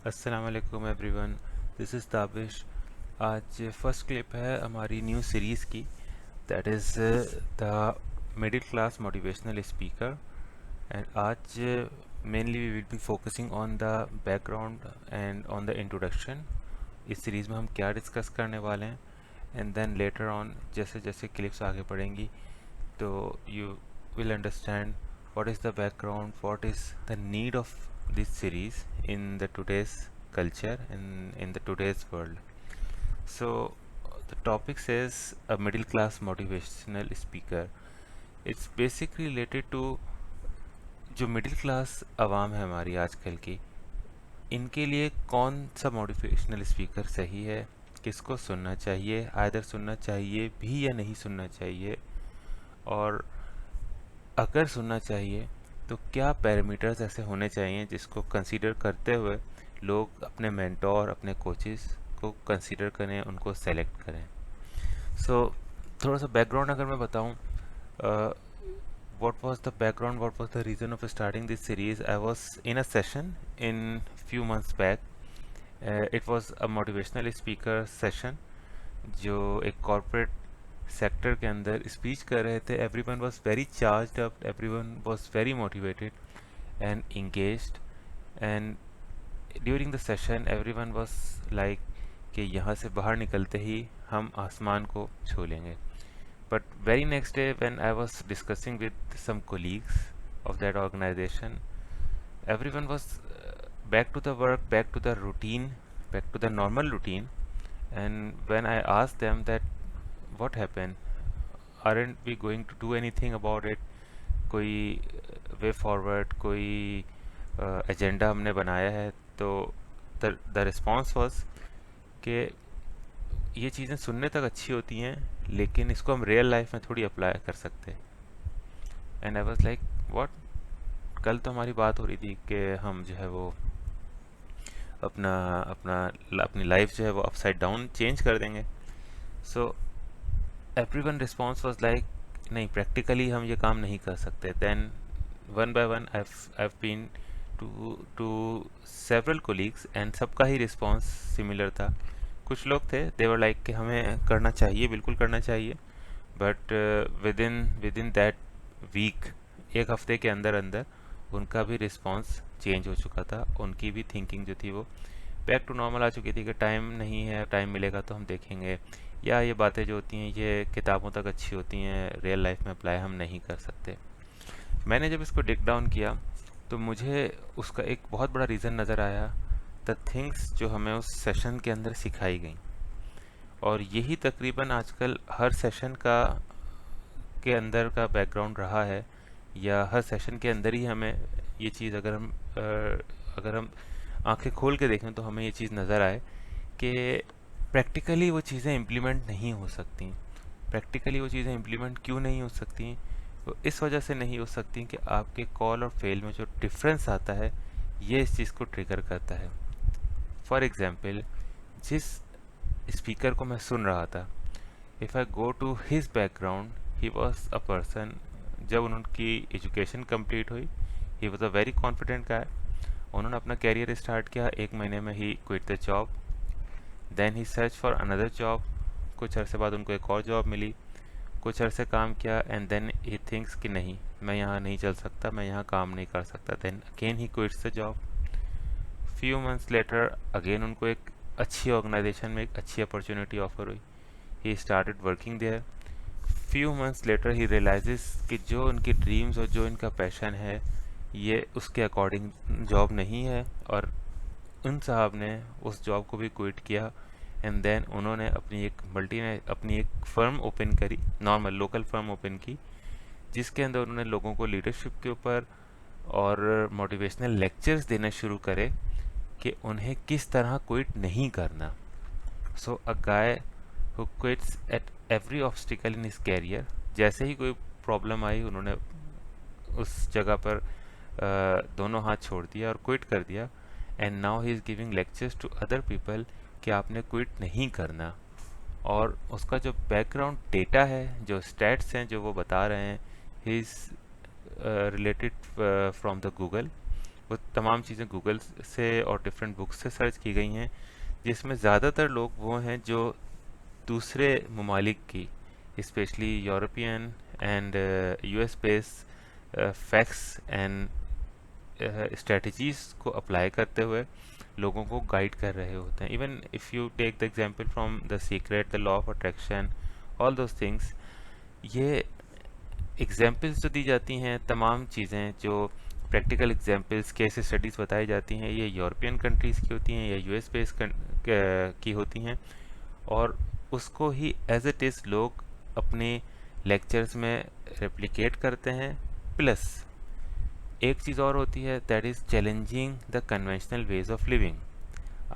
अस्सलाम वालेकुम everyone, this is Tabish. आज फर्स्ट क्लिप है हमारी न्यू सीरीज़ की, that is the middle class motivational speaker. And आज mainly we will be focusing on the background and on the introduction. इस series में हम क्या डिस्कस करने वाले हैं, एंड देन लेटर ऑन जैसे जैसे क्लिप्स आगे बढ़ेंगी तो you will understand what is the background, what is the need of this series in the today's culture and in the today's world. So the topic says a middle class motivational speaker. It's basically related to जो middle class आवाम है हमारी आजकल की, इनके लिए कौन सा motivational speaker सही है, किसको सुनना चाहिए, आइदर सुनना चाहिए भी या नहीं सुनना चाहिए, और अगर सुनना चाहिए तो क्या पैरामीटर्स ऐसे होने चाहिए जिसको कंसीडर करते हुए लोग अपने मेंटोर, अपने कोचेस को कंसीडर करें, उनको सेलेक्ट करें। थोड़ा सा बैकग्राउंड अगर मैं बताऊं, what was the background, what was the reason of starting this series? I was in a session in few months back. It was a motivational speaker session जो एक कॉरपोरेट सेक्टर के अंदर स्पीच कर रहे थे। Everyone was very charged up, everyone was very motivated and engaged, and during the session everyone was like कि यहाँ से बाहर निकलते ही हम आसमान को छू लेंगे। But very next day when I was discussing with some colleagues of that organization, everyone was back to the work, back to the routine, back to the normal routine. And when I asked them that what happened, aren't we going to do anything about it, कोई way forward, कोई agenda हमने बनाया है, तो the response was कि ये चीज़ें सुनने तक अच्छी होती हैं लेकिन इसको हम रियल लाइफ में थोड़ी अप्लाई कर सकते हैं। And I was like what, कल तो हमारी बात हो रही थी कि हम जो है वो अपना अपना अपनी लाइफ जो है वो अपसाइड डाउन चेंज कर देंगे। So everyone response was like नहीं, प्रैक्टिकली हम ये काम नहीं कर सकते। Then one by one I been to several colleagues and सबका ही रिस्पॉन्स सिमिलर था। कुछ लोग थे दे वर लाइक कि हमें करना चाहिए, बिल्कुल करना चाहिए, but within that week, एक हफ्ते के अंदर अंदर उनका भी रिस्पॉन्स चेंज हो चुका था। उनकी भी थिंकिंग जो थी वो बैक टू नॉर्मल आ चुकी थी कि टाइम नहीं है, टाइम मिलेगा तो हम देखेंगे, या ये बातें जो होती हैं ये किताबों तक अच्छी होती हैं, रियल लाइफ में अप्लाई हम नहीं कर सकते। मैंने जब इसको डिक डाउन किया तो मुझे उसका एक बहुत बड़ा रीज़न नज़र आया, द थिंग्स जो हमें उस सेशन के अंदर सिखाई गई। और यही तकरीबन आजकल हर सेशन का के अंदर का बैकग्राउंड रहा है, या हर सेशन के अंदर ही हमें ये चीज़ अगर हम आंखें खोल के देखें तो हमें ये चीज़ नज़र आए कि प्रैक्टिकली वो चीज़ें इम्प्लीमेंट नहीं हो सकती। प्रैक्टिकली वो चीज़ें इम्प्लीमेंट क्यों नहीं हो सकती? तो इस वजह से नहीं हो सकती कि आपके कॉल और फेल में जो डिफरेंस आता है ये इस चीज़ को ट्रिगर करता है। फॉर एग्ज़ाम्पल, जिस स्पीकर को मैं सुन रहा था, if I go to his background, he was a person, जब उनकी एजुकेशन कंप्लीट हुई, he was a very confident guy. उन्होंने अपना कैरियर स्टार्ट किया, 1 महीने में he quit the job, then he search for another job. कुछ अरसे बाद उनको एक और जॉब मिली, कुछ अरसे काम किया, एंड देन ही थिंक्स कि नहीं, मैं यहाँ नहीं चल सकता, मैं यहाँ काम नहीं कर सकता। Then again he quits the job. Few months later again उनको एक अच्छी ऑर्गेनाइजेशन में एक अच्छी अपॉर्चुनिटी ऑफर हुई, he started working there. Few months later he realizes कि जो उनकी ड्रीम्स और जो इनका पैशन है ये उसके अकॉर्डिंग जॉब नहीं है, और उन साहब ने उस जॉब को भी क्विट किया। एंड देन उन्होंने अपनी एक फर्म ओपन करी, नॉर्मल लोकल फर्म ओपन की, जिसके अंदर उन्होंने लोगों को लीडरशिप के ऊपर और मोटिवेशनल लेक्चर्स देना शुरू करे कि उन्हें किस तरह क्विट नहीं करना। So a guy who quits at every obstacle in his career, जैसे ही कोई प्रॉब्लम आई उन्होंने उस जगह पर दोनों हाथ छोड़ दिया और क्विट कर दिया। And now he is giving lectures to other people कि आपने क्विट नहीं करना। और उसका जो बैकग्राउंड डेटा है, जो स्टैट्स हैं जो वो बता रहे हैं, he is related from the Google, वो तमाम चीज़ें गूगल से और डिफरेंट बुक्स से सर्च की गई हैं, जिसमें ज़्यादातर लोग वो हैं जो दूसरे ममालिक की, specially European and US base facts and strategies को अप्लाई करते हुए लोगों को गाइड कर रहे होते हैं. Even if you take the example from the secret, the law of attraction, all those things, ये एग्जाम्पल्स जो दी जाती हैं, तमाम चीज़ें जो प्रैक्टिकल एग्जाम्पल्स, केस स्टडीज़ बताई जाती हैं, ये यूरोपियन कंट्रीज़ की होती हैं या यूएस बेस की होती हैं, और उसको ही एज इट इज़ लोग अपने लेक्चर्स में रेप्लिकेट करते हैं. प्लस एक चीज़ और होती है, that is challenging the conventional ways of living.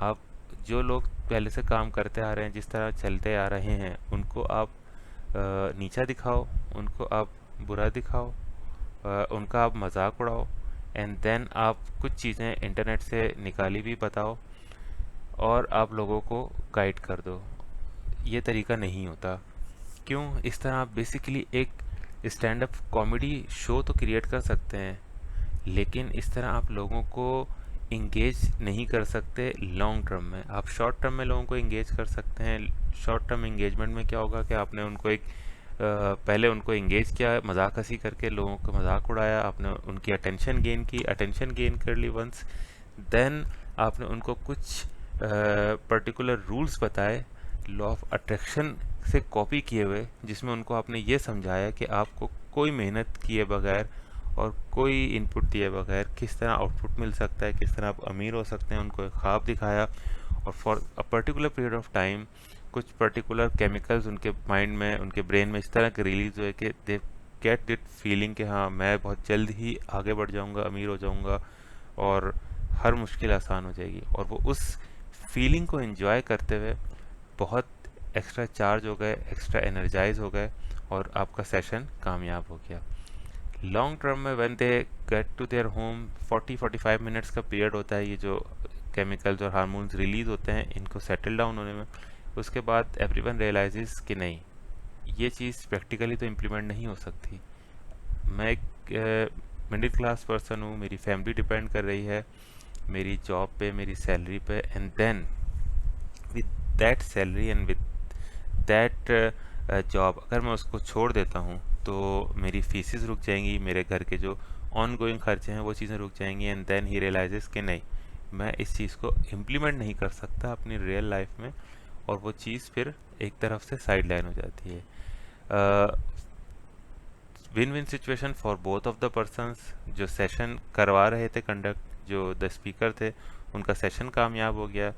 आप जो लोग पहले से काम करते आ रहे हैं, जिस तरह चलते आ रहे हैं, उनको आप नीचा दिखाओ, उनको आप बुरा दिखाओ, उनका आप मजाक उड़ाओ, एंड देन आप कुछ चीज़ें इंटरनेट से निकाली भी बताओ और आप लोगों को गाइड कर दो. ये तरीका नहीं होता. क्यों? इस तरह आप बेसिकली एक स्टैंड अप कॉमेडी शो तो क्रिएट कर सकते हैं, लेकिन इस तरह आप लोगों को इंगेज नहीं कर सकते लॉन्ग टर्म में. आप शॉर्ट टर्म में लोगों को इंगेज कर सकते हैं. शॉर्ट टर्म इंगेजमेंट में क्या होगा कि आपने उनको पहले उनको इंगेज किया, मजाक हंसी करके लोगों को मजाक उड़ाया, आपने उनकी अटेंशन गेन की, अटेंशन गेन कर ली वंस, देन आपने उनको कुछ पर्टिकुलर रूल्स बताए लॉ ऑफ अट्रैक्शन से कॉपी किए हुए, जिसमें उनको आपने ये समझाया कि आपको कोई मेहनत किए बगैर और कोई इनपुट दिए बगैर किस तरह आउटपुट मिल सकता है, किस तरह आप अमीर हो सकते हैं. उनको एक ख्वाब दिखाया, और for a particular period of time कुछ पर्टिकुलर केमिकल्स उनके माइंड में, उनके ब्रेन में इस तरह के रिलीज हुए कि दे गेट दिट फीलिंग कि हाँ, मैं बहुत जल्द ही आगे बढ़ जाऊंगा, अमीर हो जाऊंगा और हर मुश्किल आसान हो जाएगी. और वो उस फीलिंग को एंजॉय करते हुए बहुत एक्स्ट्रा चार्ज हो गए, एक्स्ट्रा एनर्जाइज हो गए, और आपका सेशन कामयाब हो गया. लॉन्ग टर्म में when they get to their home, 40-45 minutes का पीरियड होता है ये जो केमिकल्स और हार्मोन्स रिलीज होते हैं इनको सेटल डाउन होने में. उसके बाद एवरीवन रियलाइजेस कि नहीं, ये चीज़ प्रैक्टिकली तो इम्प्लीमेंट नहीं हो सकती. मैं एक मिडिल क्लास पर्सन हूँ, मेरी फैमिली डिपेंड कर रही है मेरी जॉब पे, मेरी सैलरी पे, and then with that salary and with that job अगर मैं उसको छोड़ देता हूँ तो मेरी फीसिस रुक जाएंगी, मेरे घर के जो ऑन गोइंग खर्चे हैं वो चीज़ें रुक जाएंगी. एंड देन ही रियलाइजेस कि नहीं, मैं इस चीज़ को इम्प्लीमेंट नहीं कर सकता अपनी रियल लाइफ में, और वो चीज़ फिर एक तरफ से साइड लाइन हो जाती है. Win win situation for both of the persons. जो सेशन करवा रहे थे कंडक्ट, जो द स्पीकर थे, उनका सेशन कामयाब हो गया.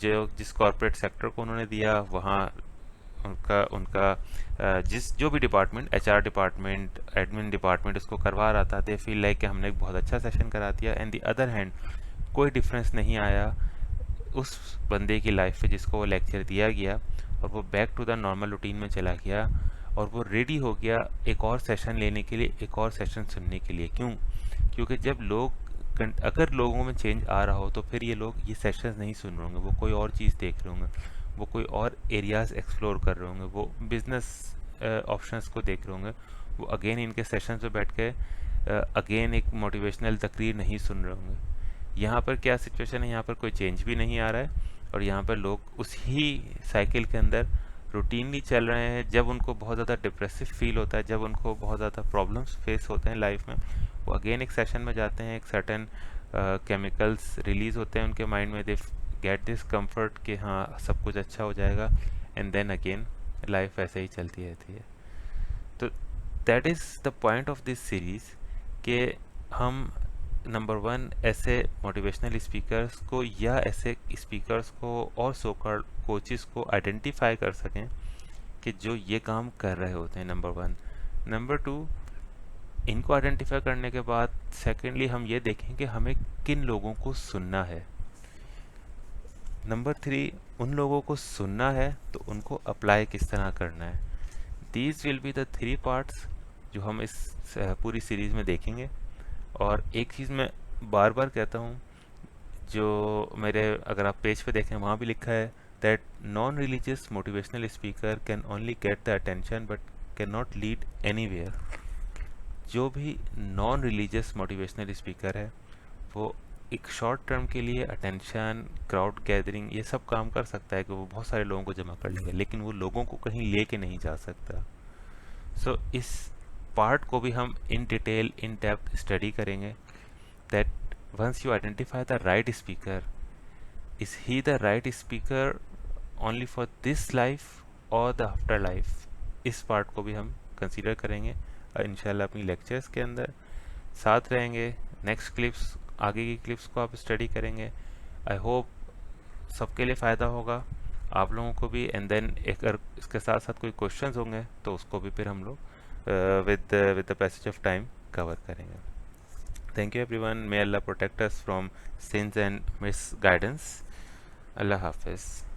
जो जिस कॉर्पोरेट सेक्टर को उन्होंने दिया, वहाँ उनका उनका जो भी department, HR department, admin department उसको करवा रहा था, दे फील लाइक कि हमने एक बहुत अच्छा सेशन करा दिया. एंड द अदर हैंड कोई डिफरेंस नहीं आया उस बंदे की लाइफ पे जिसको वो लेक्चर दिया गया, और वो back to the normal routine में चला गया, और वो रेडी हो गया एक और सेशन लेने के लिए, एक और सेशन सुनने के लिए. क्यों? क्योंकि जब अगर लोगों में चेंज आ रहा हो तो फिर ये लोग ये सेशंस नहीं सुन रहे होंगे, वो कोई और चीज़ देख रहे होंगे, वो कोई और एरियाज एक्सप्लोर कर रहे होंगे, वो बिजनेस ऑप्शंस को देख रहे होंगे, वो अगेन इनके सेशंस में बैठ के अगेन एक मोटिवेशनल तकरीर नहीं सुन रहे होंगे. यहाँ पर क्या सिचुएशन है, यहाँ पर कोई चेंज भी नहीं आ रहा है, और यहाँ पर लोग उसी साइकिल के अंदर रूटीनली चल रहे हैं. जब उनको बहुत ज़्यादा डिप्रेसिव फील होता है, जब उनको बहुत ज़्यादा प्रॉब्लम्स फेस होते हैं लाइफ में, वो अगेन एक सेशन में जाते हैं, एक सर्टेन केमिकल्स रिलीज होते हैं उनके माइंड में, दे गेट दिस कंफर्ट कि हाँ सब कुछ अच्छा हो जाएगा, एंड देन अगेन लाइफ ऐसे ही चलती रहती है. तो that is the point of this series कि हम नंबर 1 ऐसे मोटिवेशनल स्पीकर्स को या ऐसे स्पीकर्स को और सो कॉल्ड कोचेस को आइडेंटिफाई कर सकें कि जो ये काम कर रहे होते हैं, नंबर 1. नंबर 2, इनको आइडेंटिफाई करने के बाद सेकेंडली हम ये देखें कि हमें किन लोगों को सुनना है. नंबर 3, उन लोगों को सुनना है तो उनको अप्लाई किस तरह करना है. These will be the 3 parts जो हम इस पूरी सीरीज़ में देखेंगे. और एक चीज़ मैं बार बार कहता हूँ, जो मेरे अगर आप पेज पे देखें वहाँ भी लिखा है, that non religious motivational speaker can only get the attention but can not lead anywhere. जो भी नॉन रिलीजियस मोटिवेशनल स्पीकर है वो एक शॉर्ट टर्म के लिए अटेंशन, क्राउड गैदरिंग, ये सब काम कर सकता है कि वो बहुत सारे लोगों को जमा कर लेगा, लेकिन वो लोगों को कहीं लेके नहीं जा सकता। सो इस पार्ट को भी हम in detail, in depth study करेंगे, that once you identify the right speaker, is he the right speaker only for this life और द आफ्टर लाइफ। इस पार्ट को भी हम कंसीडर करेंगे इंशाल्लाह अपनी लेक्चर्स के अंदर, साथ रहेंगे। नेक्स्ट क्लिप्स, आगे की क्लिप्स को आप स्टडी करेंगे। आई होप सबके लिए फ़ायदा होगा, आप लोगों को भी। एंड देन अगर इसके साथ साथ कोई क्वेश्चंस होंगे तो उसको भी फिर हम लोग with the passage of time cover करेंगे। Thank you everyone, may Allah protect us from sins and misguidance. अल्लाह हाफिज़।